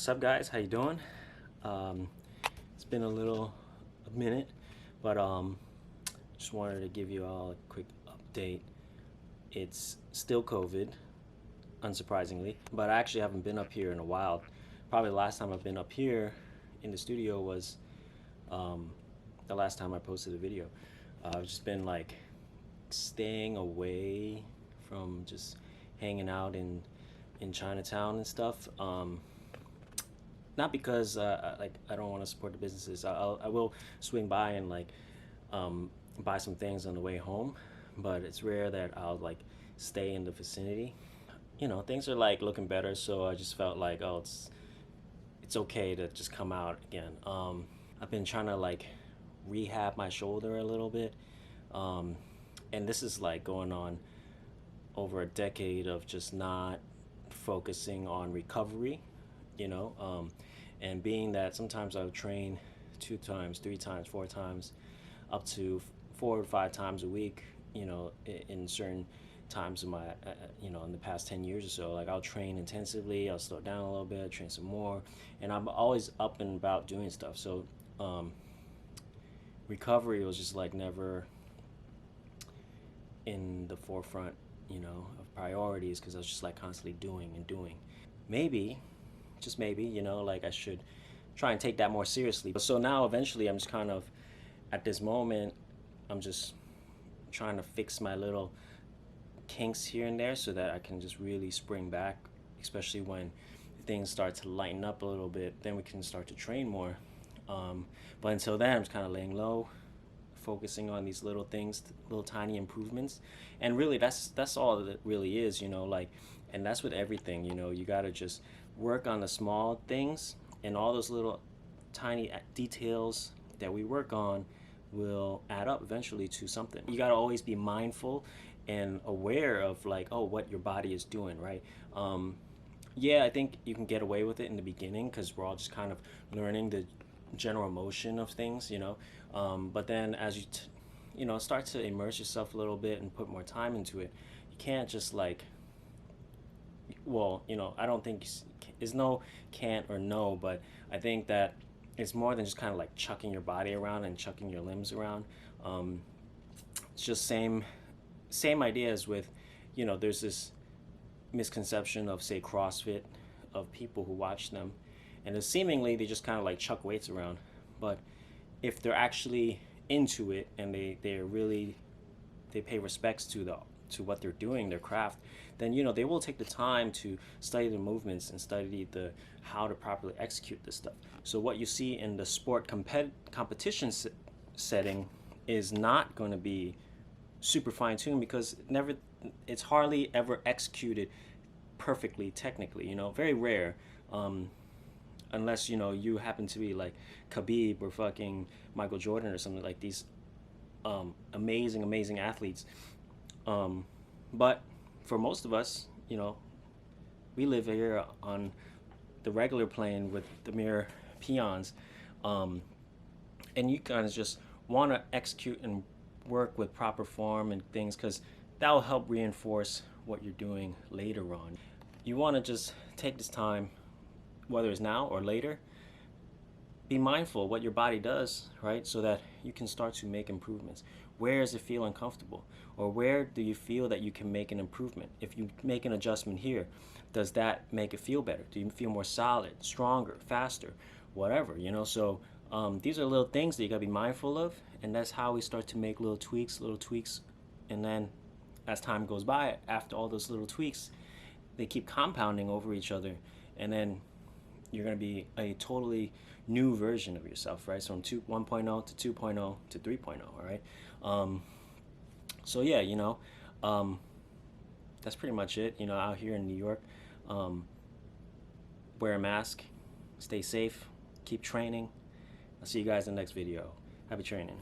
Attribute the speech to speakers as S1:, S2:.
S1: What's up, guys? How you doing? It's been a minute, but just wanted to give you all a quick update. It's still COVID, unsurprisingly, but I actually haven't been up here in a while. Probably the last time I've been up here in the studio was the last time I posted a video. I've just been like staying away from just hanging out in Chinatown and stuff. Not because I don't want to support the businesses. I will swing by and buy some things on the way home, but it's rare that I'll like stay in the vicinity. You know, things are like looking better, so I just felt like, oh, it's okay to just come out again. I've been trying to like rehab my shoulder a little bit, and this is like going on over a decade of just not focusing on recovery, you know, and being that sometimes I would train 2 times, 3 times, 4 times, up to 4 or 5 times a week, you know, in certain times of my, you know, in the past 10 years or so. Like, I'll train intensively, I'll slow down a little bit, train some more, and I'm always up and about doing stuff. So recovery was just like never in the forefront, you know, of priorities, because I was just like constantly doing and doing. Maybe, just maybe, you know, like I should try and take that more seriously. So now eventually I'm just kind of, at this moment, I'm just trying to fix my little kinks here and there so that I can just really spring back, especially when things start to lighten up a little bit. Then we can start to train more. But until then, I'm just kind of laying low, focusing on these little things, little tiny improvements. And really, that's all that it really is, you know, like, and that's with everything, you know. You got to just work on the small things, and all those little tiny details that we work on will add up eventually to something. You got to always be mindful and aware of like, oh, what your body is doing, right? Yeah, I think you can get away with it in the beginning because we're all just kind of learning the general motion of things, you know. But then as you you know, start to immerse yourself a little bit and put more time into it, you can't just like, well, you know, I don't think there's no can't or no, but I think that it's more than just kind of like chucking your body around and chucking your limbs around. It's just same ideas with, you know, there's this misconception of, say, CrossFit, of people who watch them, and seemingly they just kind of like chuck weights around. But if they're actually into it and they pay respects to what they're doing, their craft, then, you know, they will take the time to study the movements and study how to properly execute this stuff. So what you see in the sport competition setting is not going to be super fine-tuned, because it's hardly ever executed perfectly technically, you know, very rare, unless, you know, you happen to be like Khabib or fucking Michael Jordan or something, like these amazing athletes. But for most of us, you know, we live here on the regular plane with the mere peons, and you kind of just want to execute and work with proper form and things, because that will help reinforce what you're doing later on. You want to just take this time, whether it's now or later, be mindful what your body does, right? So that you can start to make improvements. Where does it feel uncomfortable? Or where do you feel that you can make an improvement? If you make an adjustment here, does that make it feel better? Do you feel more solid, stronger, faster, whatever, you know? So these are little things that you gotta be mindful of, and that's how we start to make little tweaks, and then as time goes by, after all those little tweaks, they keep compounding over each other, and then you're going to be a totally new version of yourself, right? So from 1.0 to 2.0 to 3.0, all right? So yeah, you know, that's pretty much it. You know, out here in New York, wear a mask, stay safe, keep training. I'll see you guys in the next video. Happy training.